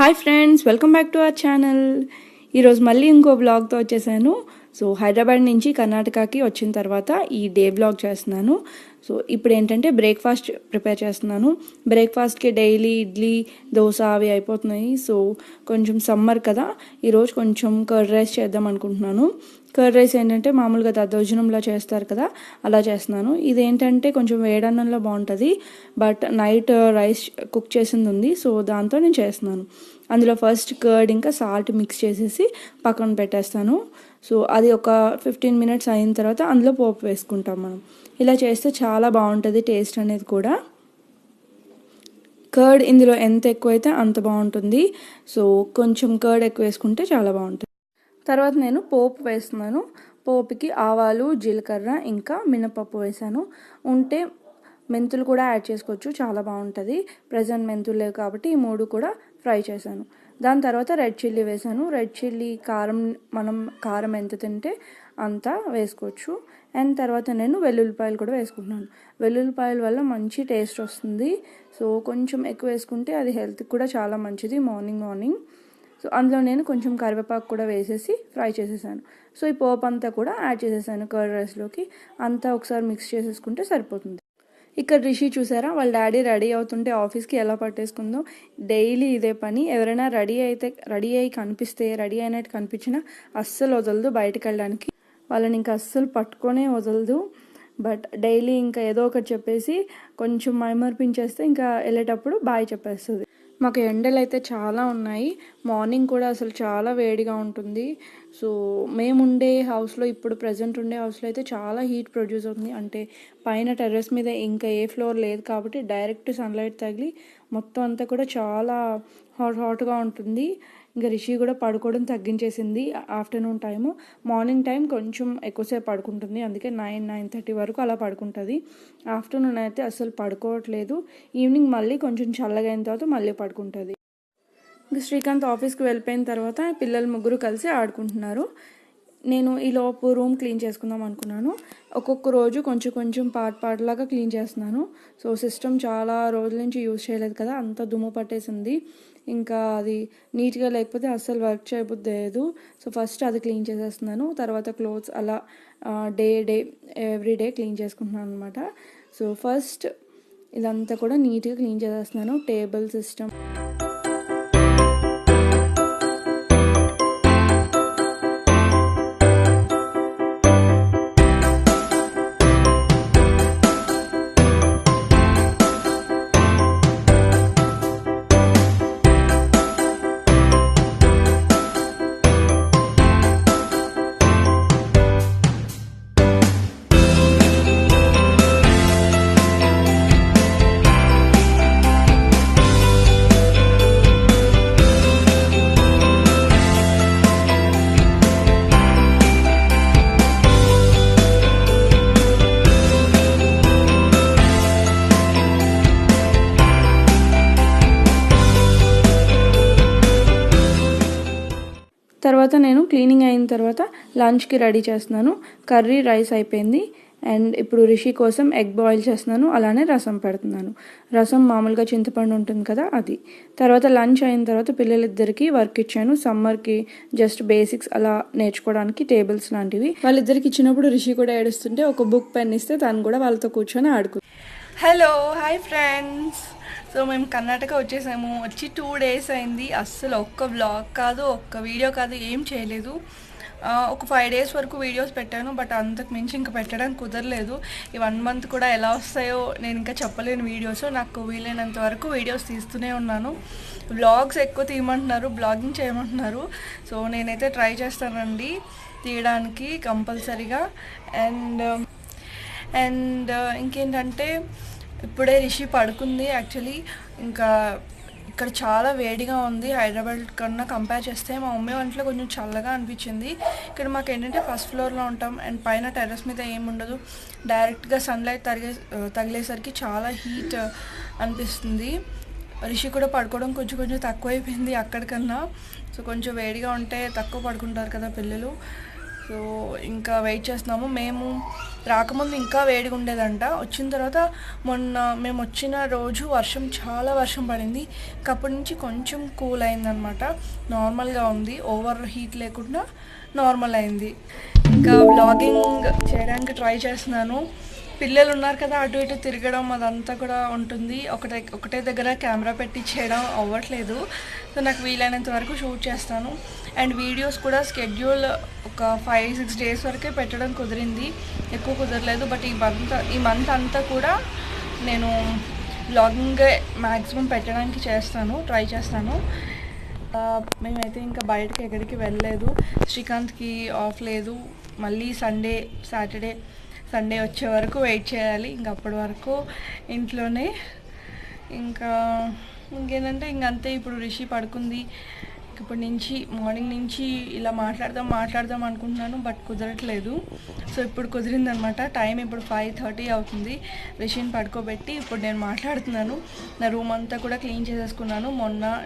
Hi friends, welcome back to our channel. ఈరోజు మళ్ళీ ఇంకో బ్లాగ్తో వచ్చేసాను. సో హైదరాబాద్ నుంచి కర్ణాటకకి వచ్చిన తర్వాత ఈ డే బ్లాగ్ చేస్తున్నాను. సో ఇప్పుడు ఏంటంటే బ్రేక్ఫాస్ట్ ప్రిపేర్ చేస్తున్నాను. బ్రేక్ఫాస్ట్కి డైలీ ఇడ్లీ, దోశ అవి అయిపోతున్నాయి. సో కొంచెం సమ్మర్ కదా, ఈరోజు కొంచెం కర్డ్ రైస్ చేద్దాం అనుకుంటున్నాను. కర్డ్ రైస్ ఏంటంటే మామూలుగా దద్దోజనంలో చేస్తారు కదా, అలా చేస్తున్నాను. ఇదేంటంటే కొంచెం వేడన్నంలో బాగుంటుంది, బట్ నైట్ రైస్ కుక్ చేసింది ఉంది, సో దాంతో నేను చేస్తున్నాను. అందులో ఫస్ట్ కర్డ్ ఇంకా సాల్ట్ మిక్స్ చేసేసి పక్కన పెట్టేస్తాను. సో అది ఒక 15 మినిట్స్ అయిన తర్వాత అందులో పోపు వేసుకుంటాం మనం. ఇలా చేస్తే చాలా బాగుంటుంది టేస్ట్ అనేది కూడా. కర్డ్ ఇందులో ఎంత ఎక్కువైతే అంత బాగుంటుంది. సో కొంచెం కర్డ్ ఎక్కువ వేసుకుంటే చాలా బాగుంటుంది. తర్వాత నేను పోపు వేస్తున్నాను. పోపుకి ఆవాలు, జీలకర్ర ఇంకా మినపప్పు వేసాను. ఉంటే మెంతులు కూడా యాడ్ చేసుకోవచ్చు, చాలా బాగుంటుంది. ప్రజెంట్ మెంతులు లేవు కాబట్టి ఈ మూడు కూడా ఫ్రై చేశాను. దాని తర్వాత రెడ్ చిల్లీ వేసాను. రెడ్ చిల్లీ కారం, మనం కారం ఎంత తింటే అంత వేసుకోవచ్చు. అండ్ తర్వాత నేను వెల్లుల్లిపాయలు కూడా వేసుకుంటున్నాను. వెల్లుల్లిపాయల వల్ల మంచి టేస్ట్ వస్తుంది. సో కొంచెం ఎక్కువ వేసుకుంటే అది హెల్త్కి కూడా చాలా మంచిది మార్నింగ్. సో అందులో నేను కొంచెం కరివేపాకు కూడా వేసేసి ఫ్రై చేసేసాను. సో ఈ పోపు అంతా కూడా యాడ్ చేసేసాను కర్డ్ రైస్లోకి. అంతా ఒకసారి మిక్స్ చేసేసుకుంటే సరిపోతుంది. ఇక్కడ రిషి చూసారా, వాళ్ళ డాడీ రెడీ అవుతుంటే ఆఫీస్కి ఎలా పట్టేసుకుందో. డైలీ ఇదే పని. ఎవరైనా రెడీ అయ్యి కనిపిస్తే, రెడీ అయినట్టు కనిపించినా అస్సలు వదలదు బయటకు వెళ్ళడానికి. వాళ్ళని ఇంకా అస్సలు పట్టుకొనే వదలదు. బట్ డైలీ ఇంకా ఏదో ఒకటి చెప్పేసి కొంచెం మైమర్పించేస్తే ఇంకా వెళ్ళేటప్పుడు బాయ్ చెప్పేస్తుంది. మాకు ఎండలు అయితే చాలా ఉన్నాయి. మార్నింగ్ కూడా అసలు చాలా వేడిగా ఉంటుంది. సో మేముండే హౌస్లో, ఇప్పుడు ప్రజెంట్ ఉండే హౌస్లో అయితే చాలా హీట్ ప్రొడ్యూస్ అవుతుంది. అంటే పైన టెర్రస్ మీద ఇంకా ఏ ఫ్లోర్ లేదు కాబట్టి డైరెక్ట్ సన్లైట్ తగిలి మొత్తం అంతా కూడా చాలా హాట్గా ఉంటుంది. ఇంకా రిషి కూడా పడుకోవడం తగ్గించేసింది ఆఫ్టర్నూన్ టైము. మార్నింగ్ టైం కొంచెం ఎక్కువసేపు పడుకుంటుంది, అందుకే 9-9:30 వరకు అలా పడుకుంటుంది. ఆఫ్టర్నూన్ అయితే అసలు పడుకోవట్లేదు. ఈవినింగ్ మళ్ళీ కొంచెం చల్లగా అయిన తర్వాత మళ్ళీ పడుకుంటుంది. ఇంకా శ్రీకాంత్ ఆఫీస్కి వెళ్ళిపోయిన తర్వాత పిల్లలు ముగ్గురు కలిసి ఆడుకుంటున్నారు. నేను ఈలోపు రూమ్ క్లీన్ చేసుకుందాం అనుకున్నాను. ఒక్కొక్క రోజు కొంచెం పార్ట్ లాగా క్లీన్ చేస్తున్నాను. సో సిస్టమ్ చాలా రోజుల నుంచి యూజ్ చేయలేదు కదా, అంత దుమ్ము పట్టేసింది. ఇంకా అది నీట్గా లేకపోతే అస్సలు వర్క్ చేయబుద్ధి లేదు. సో ఫస్ట్ అది క్లీన్ చేసేస్తున్నాను. తర్వాత క్లోత్స్ అలా ఎవ్రీ డే క్లీన్ చేసుకుంటున్నాను అనమాట. సో ఫస్ట్ ఇదంతా కూడా నీట్గా క్లీన్ చేసేస్తున్నాను. Table, system. తర్వాత నేను క్లీనింగ్ అయిన తర్వాత లంచ్కి రెడీ చేస్తున్నాను. కర్రీ, రైస్ అయిపోయింది. అండ్ ఇప్పుడు రిషి కోసం ఎగ్ బాయిల్ చేస్తున్నాను. అలానే రసం పెడుతున్నాను. రసం మామూలుగా చింతపండు ఉంటుంది కదా, అది. తర్వాత లంచ్ అయిన తర్వాత పిల్లలిద్దరికి వర్క్ ఇచ్చాను. సమ్మర్కి జస్ట్ బేసిక్స్ అలా నేర్చుకోవడానికి టేబుల్స్ లాంటివి. వాళ్ళిద్దరికి ఇచ్చినప్పుడు రిషి కూడా ఏడుస్తుంటే ఒక బుక్, పెన్ ఇస్తే తను కూడా వాళ్ళతో కూర్చొని ఆడుకుంది. Hi friends. సో మేము కర్ణాటక వచ్చేసాము. వచ్చి 2 days అయింది. అస్సలు ఒక్క వ్లాగ్ కాదు, ఒక్క వీడియో కాదు, ఏం చేయలేదు. ఒక 5 days వరకు వీడియోస్ పెట్టాను, బట్ అంతకు మించి ఇంకా పెట్టడానికి కుదరలేదు. ఈ 1 month కూడా ఎలా వస్తాయో నేను ఇంకా చెప్పలేను వీడియోస్. నాకు వీలైనంత వరకు వీడియోస్ తీస్తూనే ఉన్నాను. వ్లాగ్స్ ఎక్కువ తీయమంటున్నారు, బ్లాగింగ్ చేయమంటున్నారు. సో నేనైతే ట్రై చేస్తానండి తీయడానికి కంపల్సరీగా. అండ్ ఇంకేంటంటే ఇప్పుడే రిషి పడుకుంది. యాక్చువల్లీ ఇంకా ఇక్కడ చాలా వేడిగా ఉంది. హైదరాబాద్ కన్నా కంపేర్ చేస్తే మా మమ్మీ వంటలో కొంచెం చల్లగా అనిపించింది. ఇక్కడ మాకు ఏంటంటే ఫస్ట్ ఫ్లోర్లో ఉంటాం అండ్ పైన టెర్రస్ మీద ఏముండదు. డైరెక్ట్గా సన్లైట్ తగిలేసరికి చాలా హీట్ అనిపిస్తుంది. రిషి కూడా పడుకోవడం కొంచెం తక్కువ అయిపోయింది అక్కడికన్నా. సో కొంచెం వేడిగా ఉంటే తక్కువ పడుకుంటారు కదా పిల్లలు. సో సో ఇంకా వెయిట్ చేస్తున్నాము. మేము రాకముందు ఇంకా వేడిగా ఉండేదంట. వచ్చిన తర్వాత మొన్న మేము వచ్చిన రోజు చాలా వర్షం పడింది. అప్పటి నుంచి కొంచెం కూల్ అయిందనమాట. నార్మల్గా ఉంది, ఓవర్ హీట్ లేకుండా నార్మల్ అయింది. ఇంకా వ్లాగింగ్ చేయడానికి ట్రై చేస్తున్నాను. పిల్లలు ఉన్నారు కదా, అటు ఇటు తిరగడం అదంతా కూడా ఉంటుంది. ఒకటే దగ్గర కెమెరా పెట్టి చేయడం అవ్వట్లేదు. సో నాకు వీలైనంత వరకు షూట్ చేస్తాను. అండ్ వీడియోస్ కూడా స్కెడ్యూల్ ఒక 5-6 డేస్ వరకే పెట్టడం కుదిరింది, ఎక్కువ కుదరలేదు. బట్ ఈ మంత్ అంతా కూడా నేను వ్లాగింగ్ మ్యాక్సిమం పెట్టడానికి ట్రై చేస్తాను. మేమైతే ఇంకా బయటకి ఎక్కడికి వెళ్ళలేదు. శ్రీకాంత్కి ఆఫ్ లేదు. మళ్ళీ సండే వచ్చే వరకు వెయిట్ చేయాలి. ఇంక అప్పటి వరకు ఇంట్లోనే. ఇంకేంటంటే ఇంకంతే. ఇప్పుడు రిషి పడుకుంది. ఇప్పటి నుంచి మార్నింగ్ నుంచి ఇలా మాట్లాడదాం అనుకుంటున్నాను, బట్ కుదరట్లేదు. సో ఇప్పుడు కుదిరిందనమాట. టైం ఇప్పుడు 5:30 అవుతుంది. రిషిని పడుకోబెట్టి ఇప్పుడు నేను మాట్లాడుతున్నాను. నా రూమ్ అంతా కూడా క్లీన్ చేసేసుకున్నాను.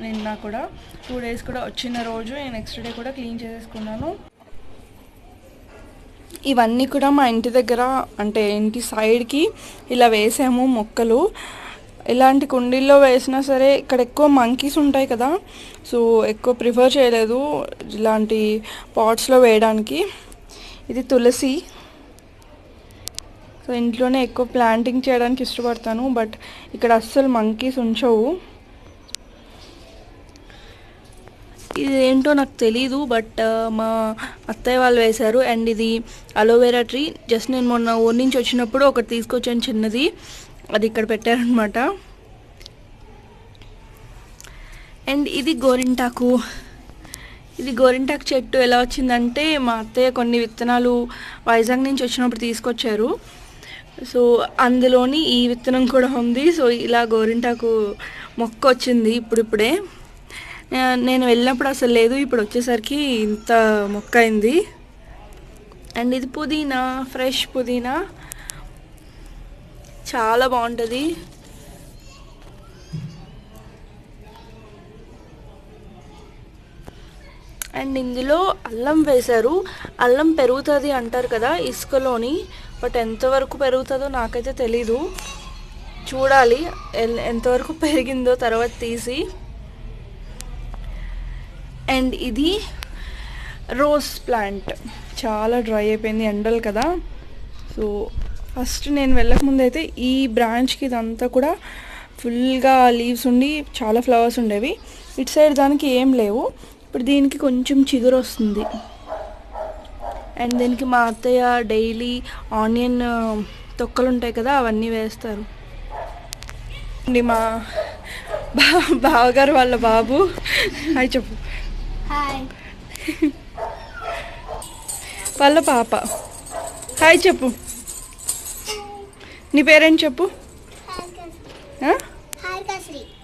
నిన్న కూడా 2 డేస్ కూడా వచ్చిన రోజు నెక్స్ట్ డే కూడా క్లీన్ చేసేసుకున్నాను. ఇవన్నీ కూడా మా ఇంటి దగ్గర, అంటే ఇంటి సైడ్కి ఇలా వేసాము మొక్కలు. ఇలాంటి కుండీల్లో వేసినా సరే ఇక్కడ ఎక్కువ మంకీస్ ఉంటాయి కదా, సో ఎక్కువ ప్రిఫర్ చేయలేదు ఇలాంటి పాట్స్లో వేయడానికి. ఇది తులసి. సో ఇంట్లోనే ఎక్కువ ప్లాంటింగ్ చేయడానికి ఇష్టపడతాను, బట్ ఇక్కడ అస్సలు మంకీస్ ఉంచవు. ఇది ఏంటో నాకు తెలీదు, బట్ మా అత్తయ్య వాళ్ళు వేశారు. అండ్ ఇది అలోవెరా ట్రీ. జస్ట్ నేను మొన్న ఊరి నుంచి వచ్చినప్పుడు ఒకటి తీసుకొచ్చాను చిన్నది, అది ఇక్కడ పెట్టారనమాట. అండ్ ఇది గోరింటాకు చెట్టు ఎలా వచ్చిందంటే, మా అత్తయ్య కొన్ని విత్తనాలు వైజాగ్ నుంచి వచ్చినప్పుడు తీసుకొచ్చారు. సో అందులోని ఈ విత్తనం కూడా ఉంది. సో ఇలా గోరింటాకు మొక్క వచ్చింది ఇప్పుడిప్పుడే. నేను వెళ్ళినప్పుడు అసలు లేదు, ఇప్పుడు వచ్చేసరికి ఇంత మొక్క అయింది. అండ్ ఇది పుదీనా, ఫ్రెష్ పుదీనా, చాలా బాగుంటుంది. అండ్ ఇందులో అల్లం వేశారు. అల్లం పెరుగుతుంది అంటారు కదా ఇసుకలోని, బట్ ఎంతవరకు పెరుగుతుందో నాకైతే తెలీదు. చూడాలి ఎంతవరకు పెరిగిందో తర్వాత తీసి. అండ్ ఇది రోజ్ ప్లాంట్, చాలా డ్రై అయిపోయింది ఎండలు కదా. సో ఫస్ట్ నేను వెళ్ళకముందు అయితే ఈ బ్రాంచ్కి ఇదంతా కూడా ఫుల్గా లీవ్స్ ఉండి చాలా ఫ్లవర్స్ ఉండేవి. ఇటు సైడ్ దానికి ఏం లేవు. ఇప్పుడు దీనికి కొంచెం చిగురు వస్తుంది. అండ్ దీనికి మా అత్తయ్య డైలీ ఆనియన్ తొక్కలు ఉంటాయి కదా, అవన్నీ వేస్తారు. అండి మా బావగారు వాళ్ళ బాబు. హాయ్ చెప్పు. హాయ్. వాళ్ళ పాప. హాయ్ చెప్పు. నీ పేరేంటి చెప్పు.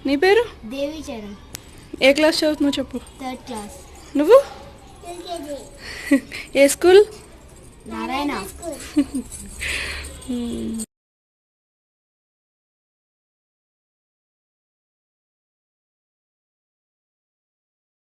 నీ పేరు? దేవిచరణ్. ఏ క్లాస్ చదువుతున్నావు చెప్పు. 3rd class. నువ్వు? ఏ స్కూల్? నారాయణ.